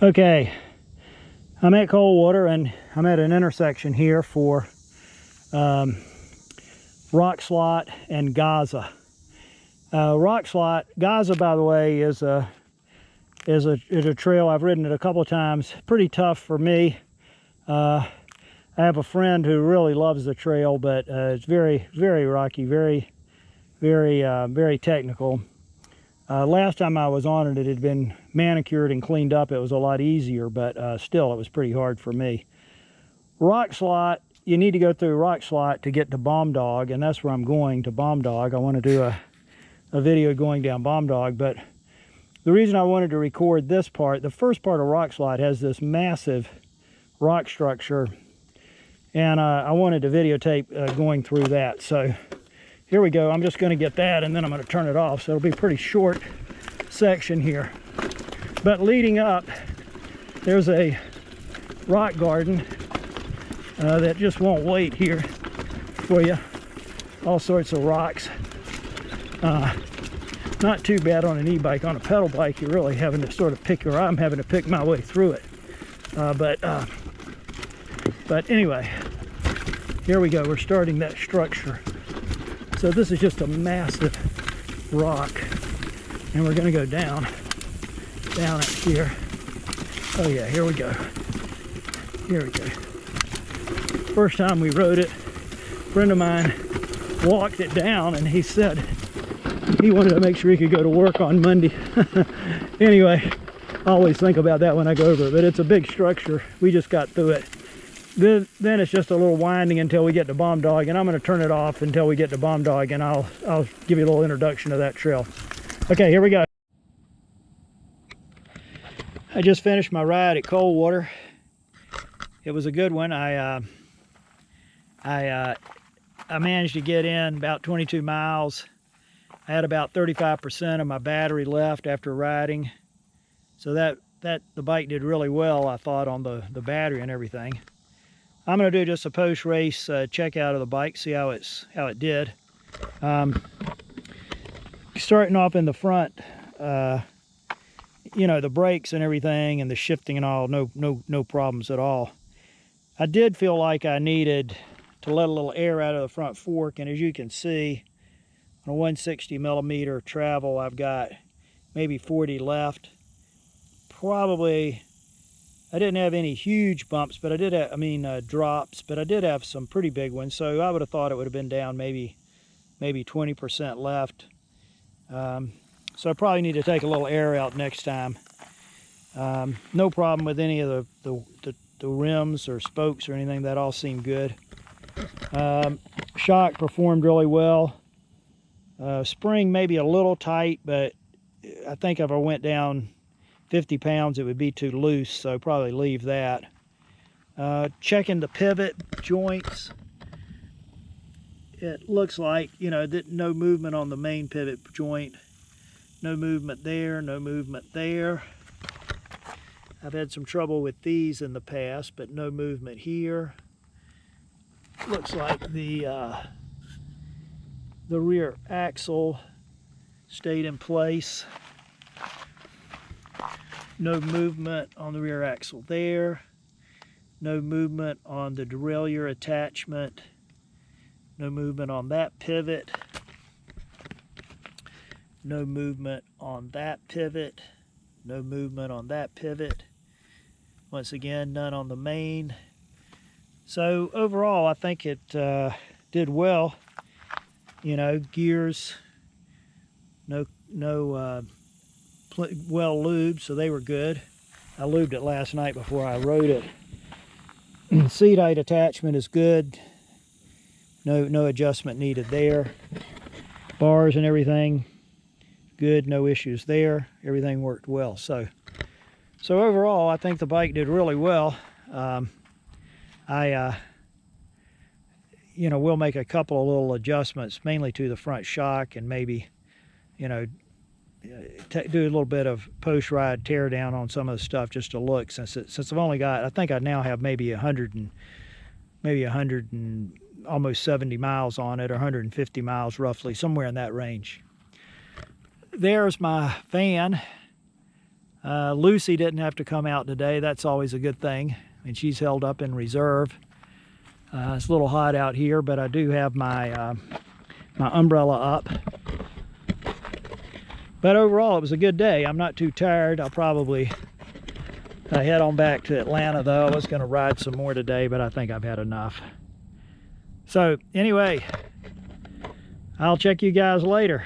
Okay, I'm at Coldwater and I'm at an intersection here for Rockslot and Gster. Gster, by the way, is a trail. I've ridden it a couple of times. Pretty tough for me. I have a friend who really loves the trail, but it's very, very rocky, very technical. Last time I was on it, it had been manicured and cleaned up. It was a lot easier, but still, it was pretty hard for me. Rockslot, you need to go through Rockslot to get to Bomb Dog, and that's where I'm going, to Bomb Dog. I want to do a video going down Bomb Dog, but the reason I wanted to record this part, the first part of Rockslot has this massive rock structure, and I wanted to videotape going through that. So here we go. I'm just going to get that, and then I'm going to turn it off. So it'll be a pretty short section here. But leading up, there's a rock garden that just won't wait here for you. All sorts of rocks. Not too bad on an e-bike. On a pedal bike, you're really having to sort of I'm having to pick my way through it. But anyway, here we go. We're starting that structure. So this is just a massive rock, and we're going to go down it here. Oh yeah, here we go. Here we go. First time we rode it, a friend of mine walked it down, and he said he wanted to make sure he could go to work on Monday. Anyway, I always think about that when I go over it, but it's a big structure. We just got through it. Then it's just a little winding until we get to Bomb Dog, and I'm going to turn it off until we get to Bomb Dog, and I'll give you a little introduction to that trail. Okay, here we go. I just finished my ride at Coldwater. It was a good one. I managed to get in about 22 miles. I had about 35% of my battery left after riding, so that the bike did really well, I thought, on the battery and everything. I'm going to do just a post-race check out of the bike, see how it did. Starting off in the front, you know, the brakes and everything and the shifting and all, no problems at all. I did feel like I needed to let a little air out of the front fork, and as you can see, on a 160 millimeter travel, I've got maybe 40 left. Probably, I didn't have any huge bumps, but I did have, drops, but I did have some pretty big ones. So I would have thought it would have been down maybe 20% left. So I probably need to take a little air out next time. No problem with any of the rims or spokes or anything. That all seemed good. Shock performed really well. Spring maybe a little tight, but I think if I went down 50 pounds, it would be too loose, so probably leave that. Checking the pivot joints, it looks like, you know, no movement on the main pivot joint. No movement there, no movement there. I've had some trouble with these in the past, but no movement here. Looks like the rear axle stayed in place. No movement on the rear axle there. No movement on the derailleur attachment. No movement on that pivot. No movement on that pivot. No movement on that pivot. Once again, none on the main. So overall, I think it did well. You know, gears, well lubed, so they were good. I lubed it last night before I rode it. Seat height attachment is good. No adjustment needed there. Bars and everything good, no issues there. Everything worked well. So overall, I think the bike did really well. You know, we'll make a couple of little adjustments, mainly to the front shock, and maybe, you know, do a little bit of post-ride tear down on some of the stuff just to look, since I've only got, I think I now have maybe 100 and almost 70 miles on it, or 150 miles roughly, somewhere in that range. There's my van. Lucy didn't have to come out today. That's always a good thing. And she's held up in reserve. It's a little hot out here, but I do have my my umbrella up. But overall, it was a good day. I'm not too tired. I'll probably head on back to Atlanta, though. I was going to ride some more today, but I think I've had enough. So anyway, I'll check you guys later.